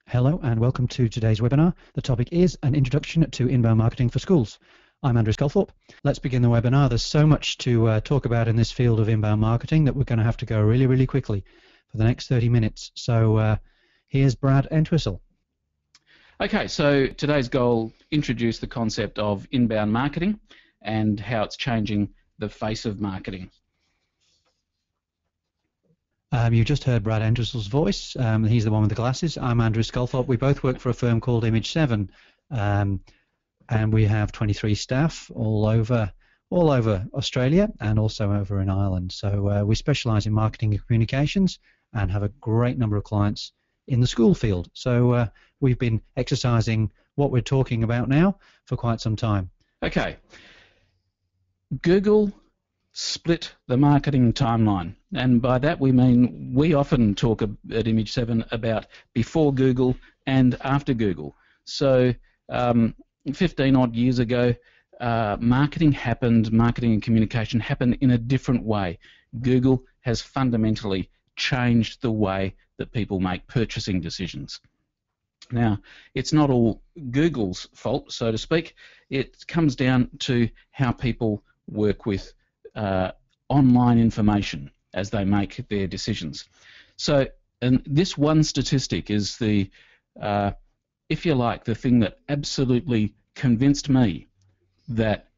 Hello and welcome to today's webinar. The topic is an introduction to inbound marketing for schools. I'm Andrew Sculthorpe. Let's begin the webinar. There's so much to talk about in this field of inbound marketing that we're going to have to go really quickly for the next 30 minutes. So here's Brad Entwistle. Okay, so today's goal, introduce the concept of inbound marketing and how it's changing the face of marketing. You just heard Brad Entwistle's voice. He's the one with the glasses. I'm Andrew Sculthorpe. We both work for a firm called Image 7, and we have 23 staff all over Australia and also over in Ireland. So we specialise in marketing and communications and have a great number of clients in the school field. So we've been exercising what we're talking about now for quite some time. Okay. Google split the marketing timeline, and by that we mean we often talk at Image 7 about before Google and after Google. So 15 odd years ago, marketing and communication happened in a different way. Google has fundamentally changed the way that people make purchasing decisions. Now, it's not all Google's fault, so to speak. It comes down to how people work with online information as they make their decisions. So, and this one statistic is the, if you like, the thing that absolutely convinced me that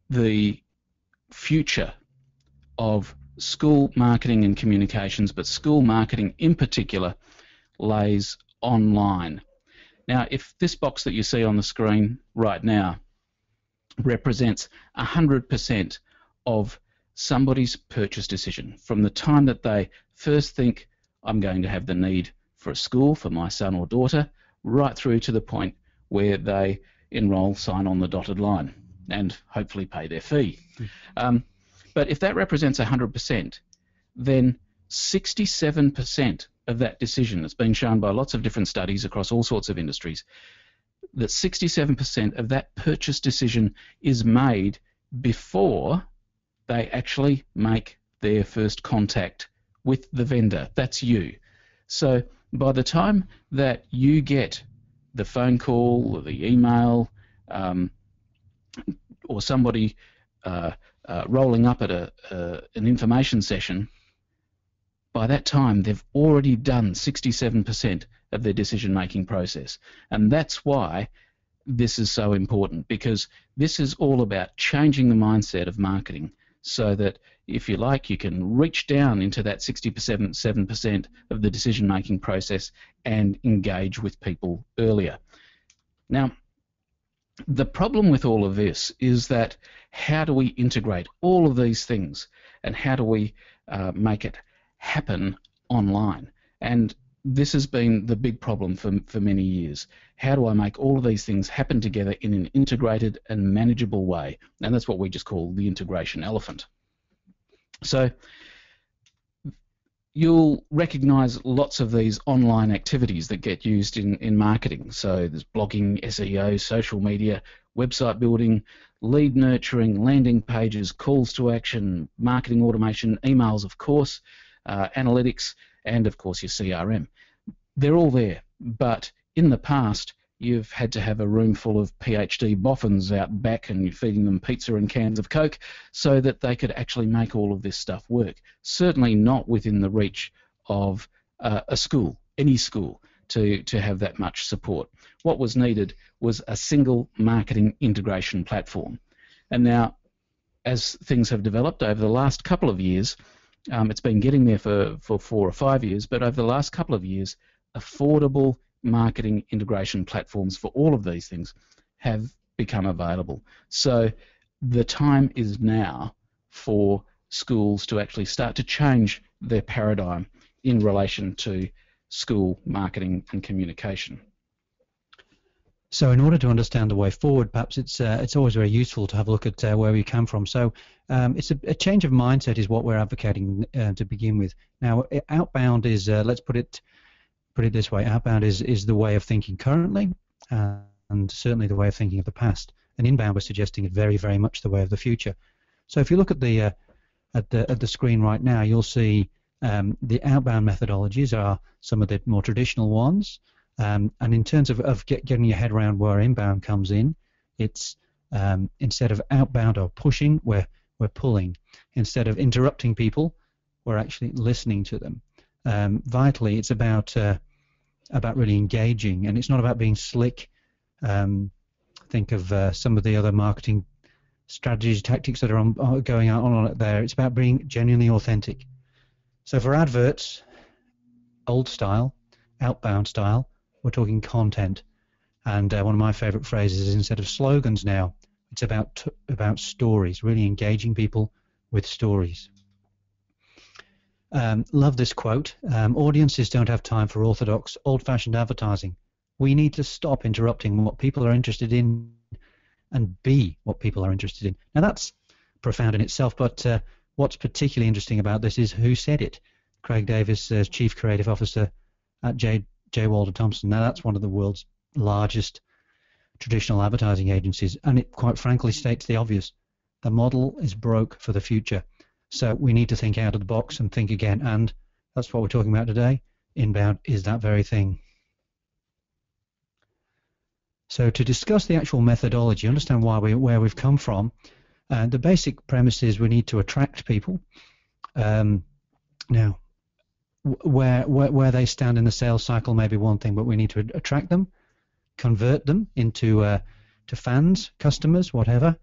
the future of school marketing and communications, but school marketing in particular, lays online. Now, if this box that you see on the screen right now represents 100% of somebody's purchase decision from the time that they first think, I'm going to have the need for a school for my son or daughter, right through to the point where they enrol, sign on the dotted line, and hopefully pay their fee. But if that represents 100%, then 67% of that decision, it's been shown by lots of different studies across all sorts of industries, that 67% of that purchase decision is made before they actually make their first contact with the vendor. That's you. So by the time that you get the phone call or the email or somebody rolling up at an information session, by that time they've already done 67% of their decision-making process. And that's why this is so important, because this is all about changing the mindset of marketing so that, if you like, you can reach down into that 67% of the decision-making process and engage with people earlier. Now, the problem with all of this is that how do we integrate all of these things, and how do we make it happen online? And this has been the big problem for many years. How do I make all of these things happen together in an integrated and manageable way? And that's what we just call the integration elephant. So you'll recognize lots of these online activities that get used in marketing. So there's blogging, SEO, social media, website building, lead nurturing, landing pages, calls to action, marketing automation, emails, of course, analytics, and of course your CRM. They're all there, but in the past you've had to have a room full of PhD boffins out back and you're feeding them pizza and cans of Coke so that they could actually make all of this stuff work. Certainly not within the reach of a school, any school, to have that much support. What was needed was a single marketing integration platform. And now, as things have developed over the last couple of years, it's been getting there for 4 or 5 years, but over the last couple of years, affordable marketing integration platforms for all of these things have become available. So the time is now for schools to actually start to change their paradigm in relation to school marketing and communication. So in order to understand the way forward, perhaps it's always very useful to have a look at where we come from. So it's a change of mindset is what we're advocating to begin with. Now, outbound is, let's put it this way, outbound is the way of thinking currently, and certainly the way of thinking of the past. And inbound, we're suggesting, is very much the way of the future. So if you look at the screen right now, you'll see The outbound methodologies are some of the more traditional ones. And in terms of getting your head around where inbound comes in, it's instead of outbound or pushing, we're pulling. Instead of interrupting people, we're actually listening to them. Vitally, it's about really engaging, and it's not about being slick. Think of some of the other marketing strategies, tactics that are going on there. It's about being genuinely authentic. So for adverts, old style, outbound style, we're talking content. And one of my favorite phrases is, instead of slogans now, it's about stories, really engaging people with stories. Love this quote. Audiences don't have time for orthodox, old-fashioned advertising. We need to stop interrupting what people are interested in and be what people are interested in. Now that's profound in itself, but what's particularly interesting about this is who said it. Craig Davis, Chief Creative Officer at J. Walter Thompson. Now that's one of the world's largest traditional advertising agencies, and it quite frankly states the obvious. The model is broke for the future. So we need to think out of the box and think again, and that's what we're talking about today. Inbound is that very thing. So to discuss the actual methodology, understand where we've come from, the basic premise is we need to attract people. Now, where they stand in the sales cycle may be one thing, but we need to attract them, convert them into to fans, customers, whatever.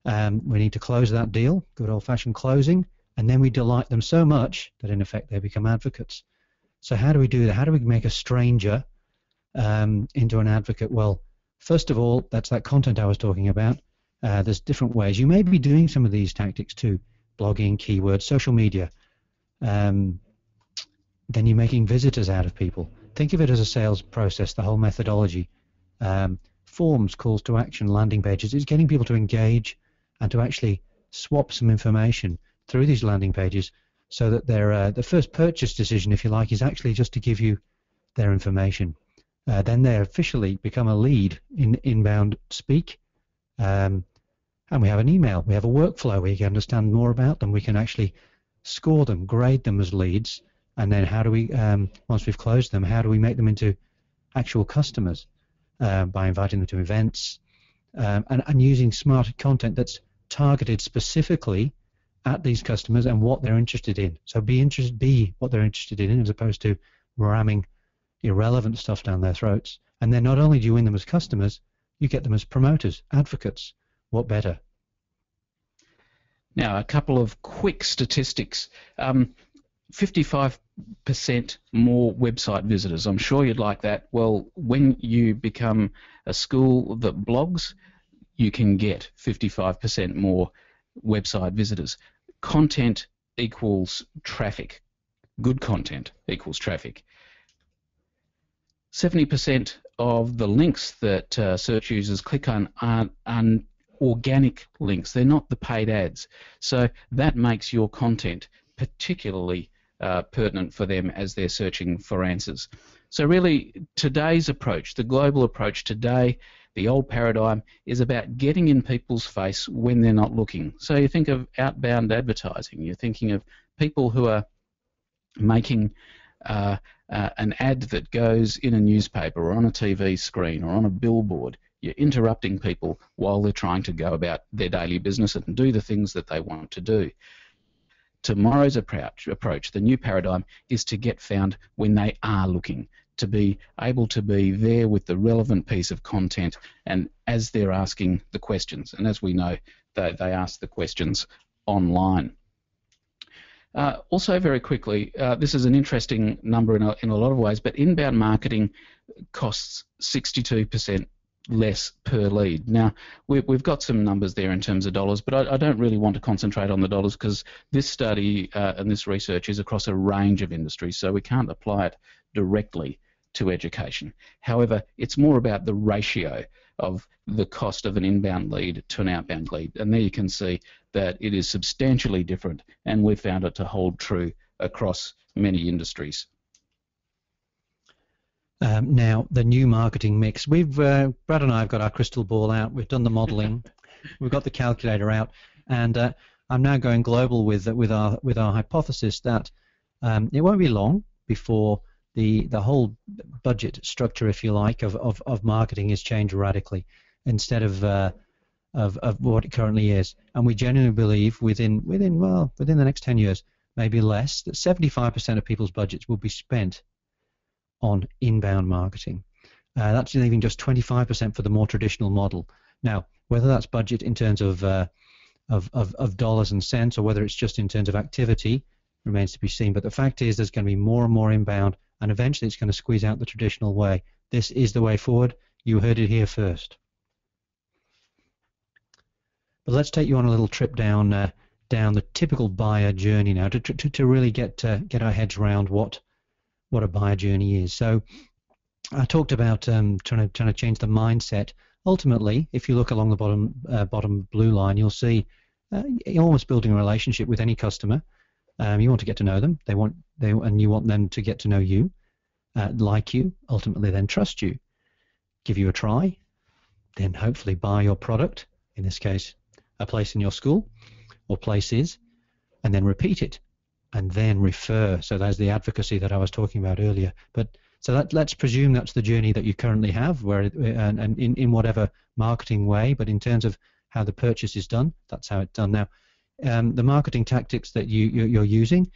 We need to close that deal, good old-fashioned closing, and then we delight them so much that in effect they become advocates. So how do we do that? How do we make a stranger into an advocate? Well, first of all, that's that content I was talking about. There's different ways. You may be doing some of these tactics too, blogging, keywords, social media. Then you're making visitors out of people. Think of it as a sales process, the whole methodology. Forms, calls to action, landing pages. It's getting people to engage and to actually swap some information through these landing pages so that their the first purchase decision, if you like, is actually just to give you their information. Then they officially become a lead in inbound speak. And we have an email. We have a workflow where you can understand more about them. We can actually score them, grade them as leads. And then how do we, once we've closed them, how do we make them into actual customers? By inviting them to events and using smart content that's targeted specifically at these customers and what they're interested in. So be what they're interested in, as opposed to ramming irrelevant stuff down their throats. And then not only do you win them as customers, you get them as promoters, advocates. What better? Now, a couple of quick statistics. 55% more website visitors. I'm sure you'd like that. Well, when you become a school that blogs, you can get 55% more website visitors. Content equals traffic. Good content equals traffic. 70% of the links that search users click on are organic links. They're not the paid ads. So that makes your content particularly pertinent for them as they're searching for answers. So really, today's approach, the global approach today, the old paradigm, is about getting in people's face when they're not looking. So you think of outbound advertising. You're thinking of people who are making an ad that goes in a newspaper or on a TV screen or on a billboard. You're interrupting people while they're trying to go about their daily business and do the things that they want to do. Tomorrow's approach, the new paradigm, is to get found when they are looking, to be able to be there with the relevant piece of content and as they're asking the questions. And as we know, they ask the questions online. Also, very quickly, this is an interesting number in a lot of ways, but inbound marketing costs 62% less per lead. Now, we've got some numbers there in terms of dollars, but I don't really want to concentrate on the dollars because this study and this research is across a range of industries, so we can't apply it directly to education. However, it's more about the ratio of the cost of an inbound lead to an outbound lead, and there you can see that it is substantially different, and we've found it to hold true across many industries. Now, the new marketing mix. Brad and I have got our crystal ball out. We've done the modelling. We've got the calculator out, and I'm now going global with our hypothesis that It won't be long before the whole budget structure, if you like, of marketing is changed radically instead of what it currently is. And we genuinely believe within the next 10 years, maybe less, that 75% of people's budgets will be spent on inbound marketing. That's leaving just 25% for the more traditional model. Now, whether that's budget in terms of dollars and cents, or whether it's just in terms of activity, remains to be seen. But the fact is, there's going to be more and more inbound, and eventually it's going to squeeze out the traditional way. This is the way forward. You heard it here first. But let's take you on a little trip down the typical buyer journey now to really get our heads around what a buyer journey is. So I talked about trying to change the mindset. Ultimately, if you look along the bottom blue line, you'll see you're almost building a relationship with any customer. You want to get to know them. And you want them to get to know you, like you, ultimately then trust you, give you a try, then hopefully buy your product. In this case, a place in your school or places, and then repeat it, and then refer. So there's the advocacy that I was talking about earlier. But so let's presume that's the journey that you currently have, and in whatever marketing way. But in terms of how the purchase is done, that's how it's done. Now, the marketing tactics that you're using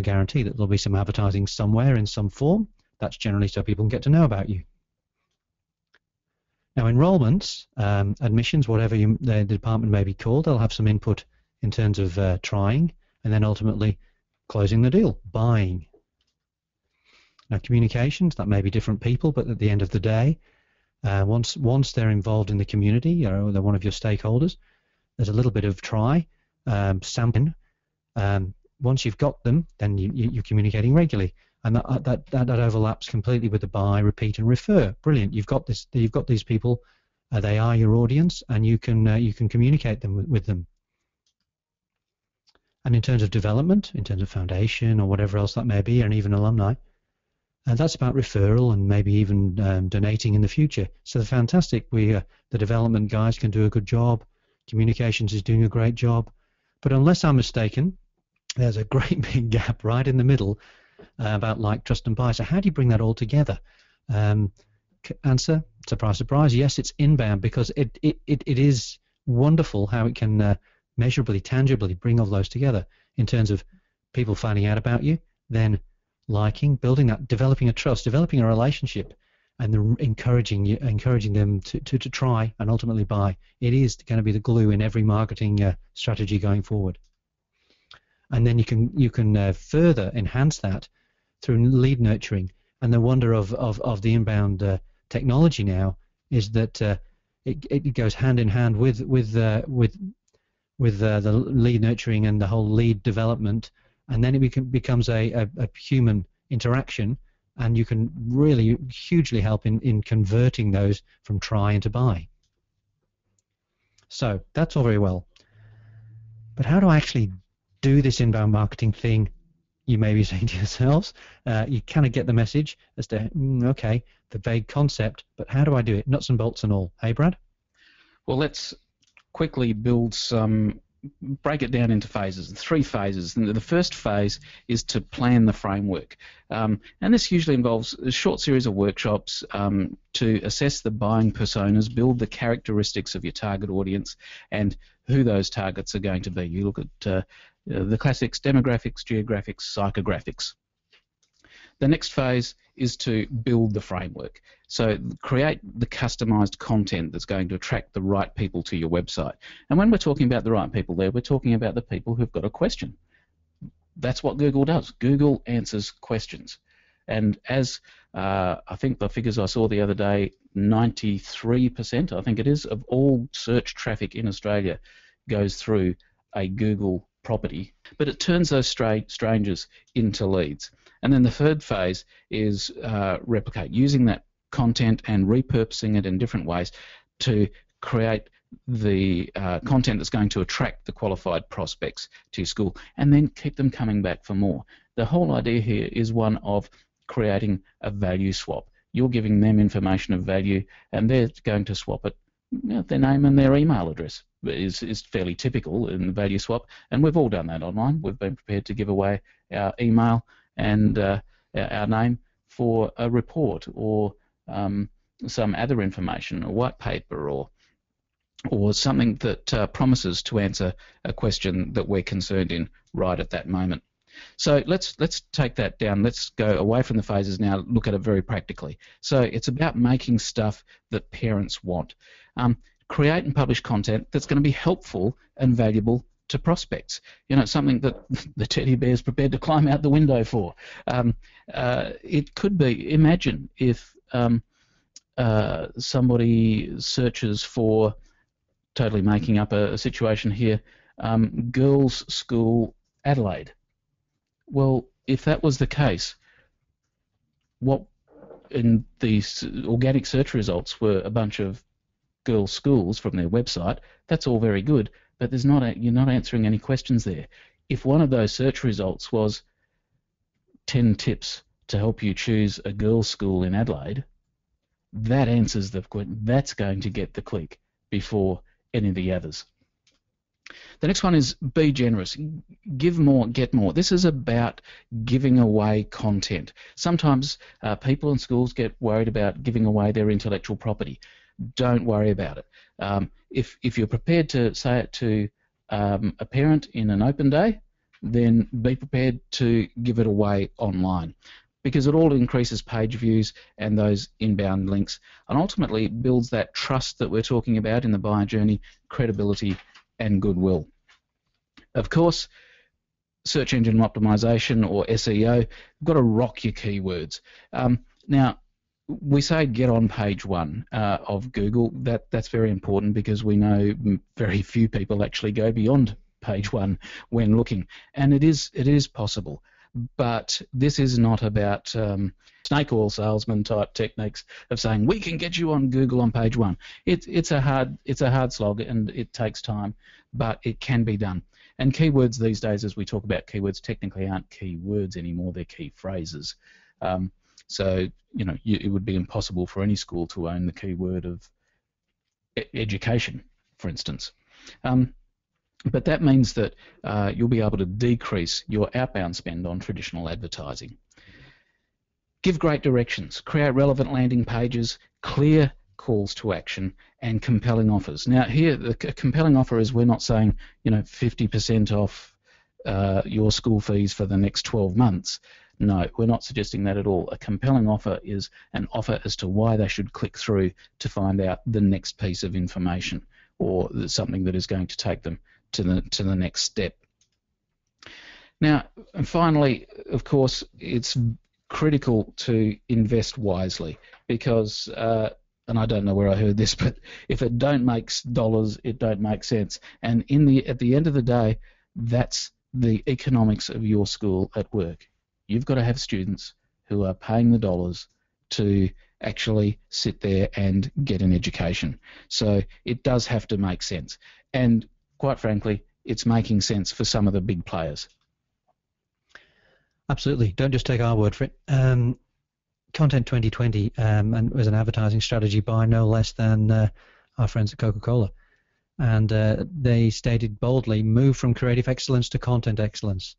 guarantee that there'll be some advertising somewhere in some form. That's generally so people can get to know about you. Now, enrollments, admissions, whatever the department may be called, they'll have some input in terms of trying, and then ultimately closing the deal, buying. Now, communications, that may be different people, but at the end of the day, once they're involved in the community, or they're one of your stakeholders, there's a little bit of try, sampling. Once you've got them, then you're communicating regularly, and that overlaps completely with the buy, repeat, and refer. Brilliant. You've got this. You've got these people. They are your audience, and you can communicate them with them. And in terms of development, in terms of foundation or whatever else that may be, and even alumni, that's about referral and maybe even donating in the future. So the fantastic. The development guys can do a good job. Communications is doing a great job. But unless I'm mistaken, there's a great big gap right in the middle about like, trust, and buy. So how do you bring that all together? Answer, surprise, surprise, yes, it's inbound, because it is wonderful how it can measurably, tangibly bring all those together in terms of people finding out about you, then liking, building that, developing a trust, developing a relationship, and then encouraging them to try and ultimately buy. It is going to be the glue in every marketing strategy going forward. And then you can further enhance that through lead nurturing. And the wonder of the inbound technology now is that it goes hand in hand with the lead nurturing and the whole lead development, and then it becomes a human interaction, and you can really hugely help in converting those from try into buy. So that's all very well, but how do I actually do this inbound marketing thing? You may be saying to yourselves, you kind of get the message as to, okay, the vague concept, but how do I do it? Nuts and bolts and all. Hey, Brad? Well, let's quickly break it down into phases, 3 phases. And the first phase is to plan the framework. And this usually involves a short series of workshops to assess the buying personas, build the characteristics of your target audience, and who those targets are going to be. You look at the classics: demographics, geographics, psychographics. The next phase is to build the framework. So create the customized content that's going to attract the right people to your website. And when we're talking about the right people there, we're talking about the people who've got a question. That's what Google does. Google answers questions. And as I think the figures I saw the other day, 93%, I think it is, of all search traffic in Australia goes through a Google property, but it turns those strangers into leads. And then the third phase is replicate, using that content and repurposing it in different ways to create the content that's going to attract the qualified prospects to your school, and then keep them coming back for more. The whole idea here is one of creating a value swap. You're giving them information of value, and they're going to swap it, their name and their email address. is fairly typical in the value swap, and we've all done that online. We've been prepared to give away our email and our name for a report or some other information, a white paper, or something that promises to answer a question that we're concerned in right at that moment. So let's take that down. Let's go away from the phases now, look at it very practically. So it's about making stuff that parents want. Create and publish content that's going to be helpful and valuable to prospects. You know, something that the teddy bear is prepared to climb out the window for. It could be, imagine if somebody searches for, totally making up a situation here, girls' school Adelaide. Well, if that was the case, what in these organic search results were a bunch of girls' schools from their website, that's all very good, but you're not answering any questions there. If one of those search results was 10 tips to help you choose a girls' school in Adelaide, that answers the question. That's going to get the click before any of the others. The next one is be generous. Give more, get more. This is about giving away content. Sometimes people in schools get worried about giving away their intellectual property. Don't worry about it. If you're prepared to say it to a parent in an open day, then be prepared to give it away online, because it all increases page views and those inbound links, and ultimately builds that trust that we're talking about in the buyer journey, credibility and goodwill. Of course, search engine optimization, or SEO, you've got to rock your keywords. Now, we say get on page one of Google. That's very important, because we know very few people actually go beyond page one when looking, and it is possible. But this is not about snake oil salesman type techniques of saying we can get you on Google on page one. It's a hard slog, and it takes time, but it can be done. And keywords these days, as we talk about keywords, technically aren't keywords anymore; they're key phrases. So you know, it would be impossible for any school to own the keyword of education, for instance. But that means that you'll be able to decrease your outbound spend on traditional advertising. Give great directions. Create relevant landing pages, clear calls to action, and compelling offers. Now here, the compelling offer is, we're not saying, you know, 50% off your school fees for the next 12 months. No, we're not suggesting that at all. A compelling offer is an offer as to why they should click through to find out the next piece of information, or something that is going to take them to the next step. Now, and finally, of course, it's critical to invest wisely, because and I don't know where I heard this, but if it don't make dollars, it don't make sense. And at the end of the day, that's the economics of your school at work. You've got to have students who are paying the dollars to actually sit there and get an education. So it does have to make sense. And quite frankly, it's making sense for some of the big players. Absolutely. Don't just take our word for it. Content 2020 and was an advertising strategy by no less than our friends at Coca-Cola. And they stated boldly, move from creative excellence to content excellence.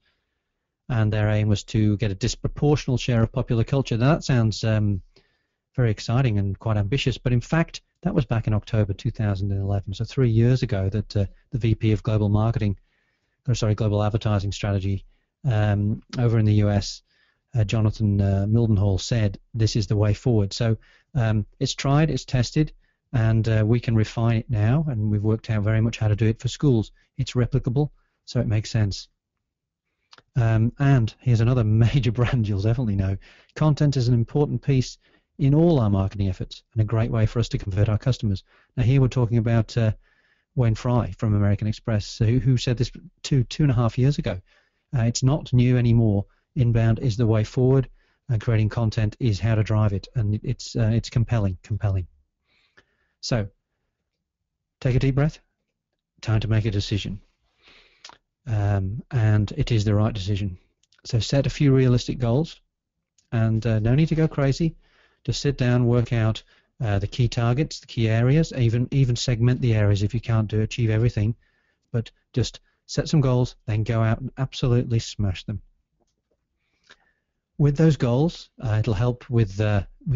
And their aim was to get a disproportional share of popular culture. Now, that sounds very exciting and quite ambitious, but in fact, that was back in October 2011, so 3 years ago, that the VP of Global Advertising Strategy over in the US, Jonathan Mildenhall, said this is the way forward. So it's tried, it's tested, and we can refine it now, and we've worked out very much how to do it for schools. It's replicable, so it makes sense. And here's another major brand you'll definitely know. Content is an important piece in all our marketing efforts, and a great way for us to convert our customers. Now here we're talking about Wayne Fry from American Express, who said this two and a half years ago. It's not new anymore. Inbound is the way forward, and creating content is how to drive it, and it's compelling. So take a deep breath. Time to make a decision, and it is the right decision. So set a few realistic goals, and no need to go crazy. Just sit down, work out the key targets, the key areas, even segment the areas if you can't achieve everything, but just set some goals, then go out and absolutely smash them. With those goals, it'll help with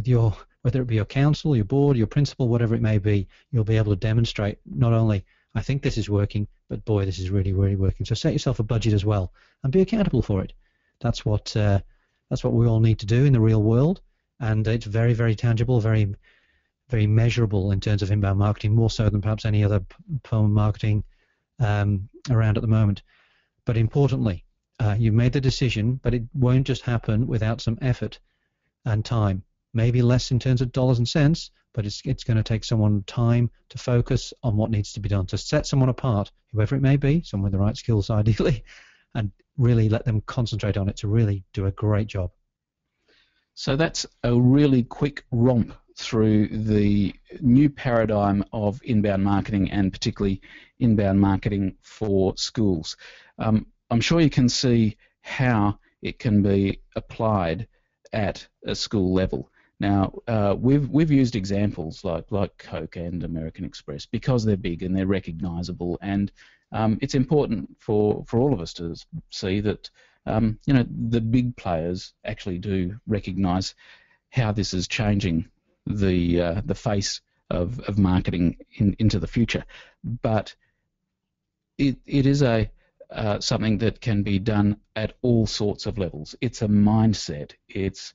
your, whether it be your council, your board, your principal, whatever it may be, you'll be able to demonstrate not only, I think this is working, but boy, this is really, really working. So set yourself a budget as well and be accountable for it. That's what we all need to do in the real world, and it's very, very tangible, very, very measurable in terms of inbound marketing, more so than perhaps any other marketing around at the moment. But importantly, you've made the decision, but it won't just happen without some effort and time. Maybe less in terms of dollars and cents, but it's going to take someone time to focus on what needs to be done, to set someone apart, whoever it may be, someone with the right skills ideally, and really let them concentrate on it to really do a great job. So that's a really quick romp through the new paradigm of inbound marketing, and particularly inbound marketing for schools. I'm sure you can see how it can be applied at a school level. Now, we've used examples like Coke and American Express because they're big and they're recognisable, and it's important for all of us to see that the big players actually do recognise how this is changing the face of marketing into the future. But it is something that can be done at all sorts of levels. It's a mindset. It's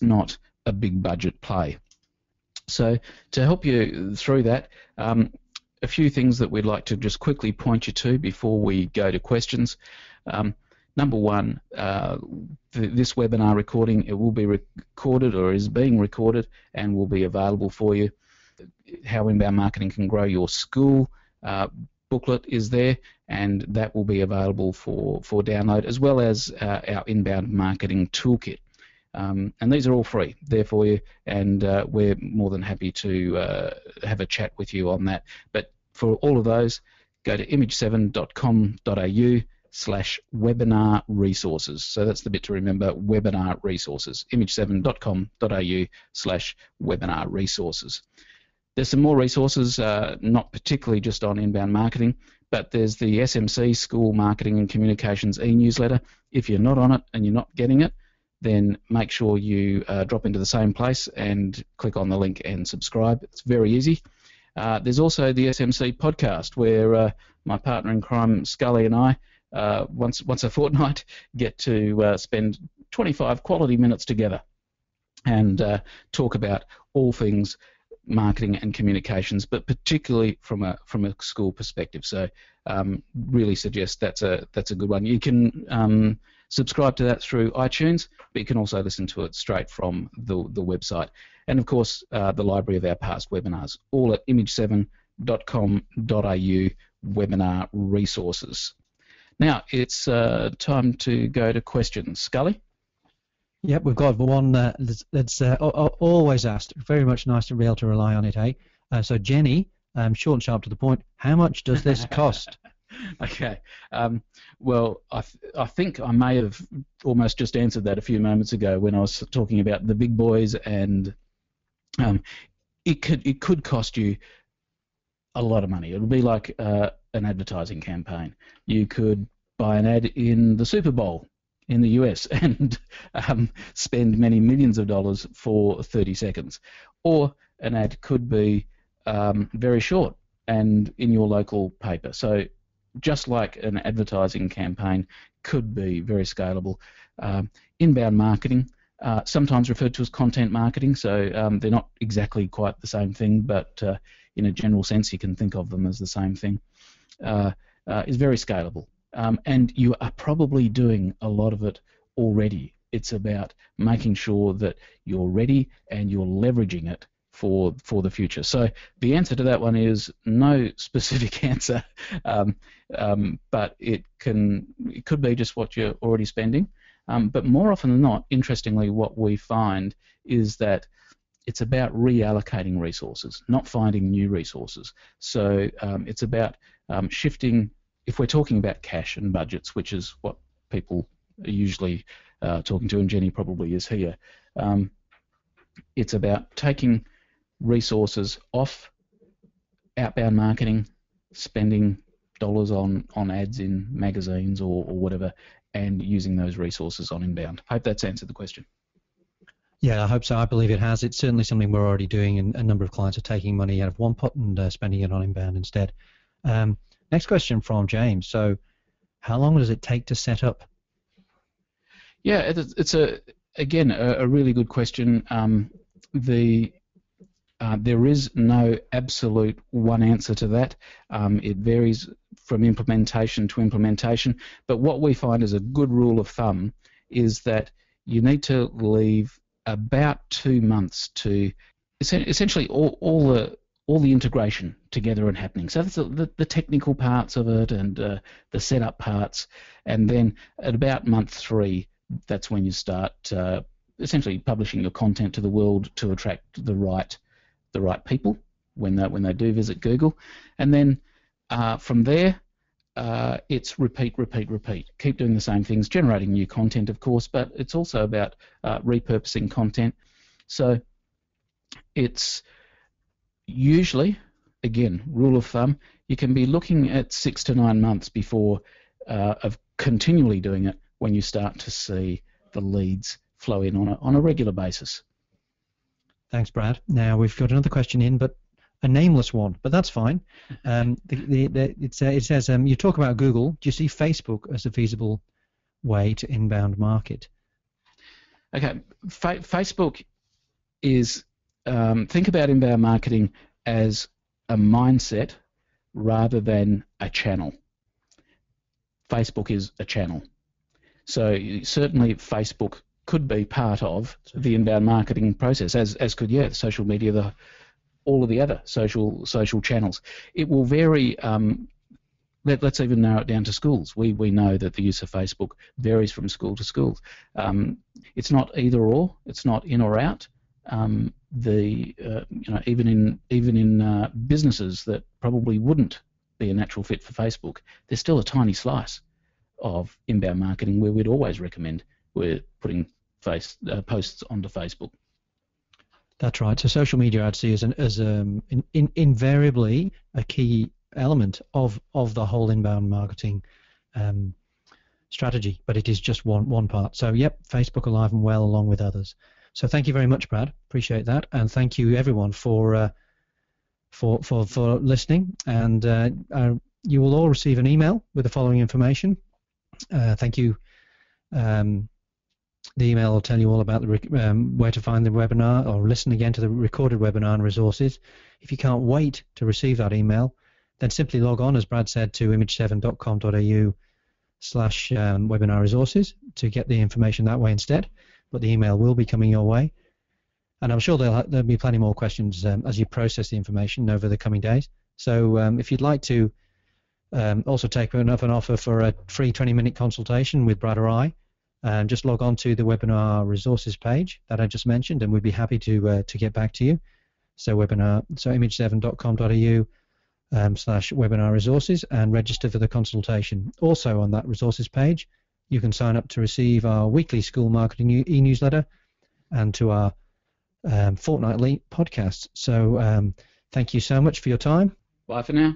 not a big budget play. So to help you through that, a few things that we'd like to just quickly point you to before we go to questions. Number one, this webinar recording, it will be recorded or is being recorded and will be available for you. How Inbound Marketing Can Grow Your School booklet is there, and that will be available for download, as well as our Inbound Marketing Toolkit. And these are all free. They're for you, and we're more than happy to have a chat with you on that. But for all of those, go to image7.com.au/webinar resources. So that's the bit to remember, webinar resources, image7.com.au/webinar resources. There's some more resources, not particularly just on inbound marketing, but there's the SMC School Marketing and Communications e-newsletter. If you're not on it and you're not getting it, then make sure you drop into the same place and click on the link and subscribe. It's very easy. There's also the SMC podcast, where my partner in crime, Scully, and I, once a fortnight, get to spend 25 quality minutes together and talk about all things marketing and communications, but particularly from a school perspective. So really suggest that's a good one. You can subscribe to that through iTunes, but you can also listen to it straight from the website. And of course, the library of our past webinars, all at image7.com.au webinar resources. Now it's time to go to questions. Scully? Yep, we've got one that's always asked. Very much nice to be able to rely on it, eh? So Jenny, short and sharp to the point, how much does this cost? Okay. Well, I think I may have almost just answered that a few moments ago when I was talking about the big boys, and it could cost you a lot of money. It would be like an advertising campaign. You could buy an ad in the Super Bowl in the US and spend many millions of dollars for 30 seconds. Or an ad could be very short and in your local paper. So just like an advertising campaign could be very scalable. Inbound marketing, sometimes referred to as content marketing, so they're not exactly quite the same thing, but in a general sense you can think of them as the same thing, is very scalable. And you are probably doing a lot of it already. It's about making sure that you're ready and you're leveraging it for the future. So the answer to that one is no specific answer, but it could be just what you're already spending. But more often than not, interestingly, what we find is that it's about reallocating resources, not finding new resources. So it's about shifting. If we're talking about cash and budgets, which is what people are usually talking to, and Jenny probably is here, it's about taking resources off outbound marketing, spending dollars on ads in magazines or whatever, and using those resources on inbound. I hope that's answered the question. Yeah, I hope so. I believe it has. It's certainly something we're already doing, and a number of clients are taking money out of one pot and spending it on inbound instead. Next question from James. So, how long does it take to set up? Yeah, it's a really good question. There is no absolute one answer to that. It varies from implementation to implementation. But what we find as a good rule of thumb is that you need to leave about 2 months to essentially all the integration together and happening. So that's the technical parts of it and the setup parts, and then at about month 3, that's when you start essentially publishing your content to the world to attract the right people when they do visit Google, and then from there it's repeat. Keep doing the same things, generating new content, of course, but it's also about repurposing content. So it's usually, again, rule of thumb, you can be looking at 6 to 9 months before of continually doing it when you start to see the leads flow in on a regular basis. Thanks, Brad. Now we've got another question in, but a nameless one, but that's fine. It says, you talk about Google. Do you see Facebook as a feasible way to inbound market? Okay, Facebook is, think about inbound marketing as a mindset rather than a channel. Facebook is a channel. So certainly Facebook could be part of the inbound marketing process, as could, social media, all of the other social channels. It will vary. Let's even narrow it down to schools. We know that the use of Facebook varies from school to school. It's not either or. It's not in or out. Even in businesses that probably wouldn't be a natural fit for Facebook, there's still a tiny slice of inbound marketing where we'd always recommend we're putting posts onto Facebook. That's right. So social media, I'd see as invariably a key element of the whole inbound marketing strategy, but it is just one part. So yep, Facebook alive and well along with others. So thank you very much, Brad. Appreciate that, and thank you everyone for listening. And you will all receive an email with the following information. Thank you. The email will tell you all about where to find the webinar or listen again to the recorded webinar and resources. If you can't wait to receive that email, then simply log on, as Brad said, to image7.com.au/webinar resources to get the information that way instead. But the email will be coming your way. And I'm sure there'll be plenty more questions as you process the information over the coming days. So if you'd like to also take an offer for a free 20-minute consultation with Brad or I, just log on to the webinar resources page that I just mentioned, and we'd be happy to get back to you. So image7.com.au/webinar resources and register for the consultation. Also on that resources page, you can sign up to receive our weekly school marketing e-newsletter and to our fortnightly podcast. So thank you so much for your time. Bye for now.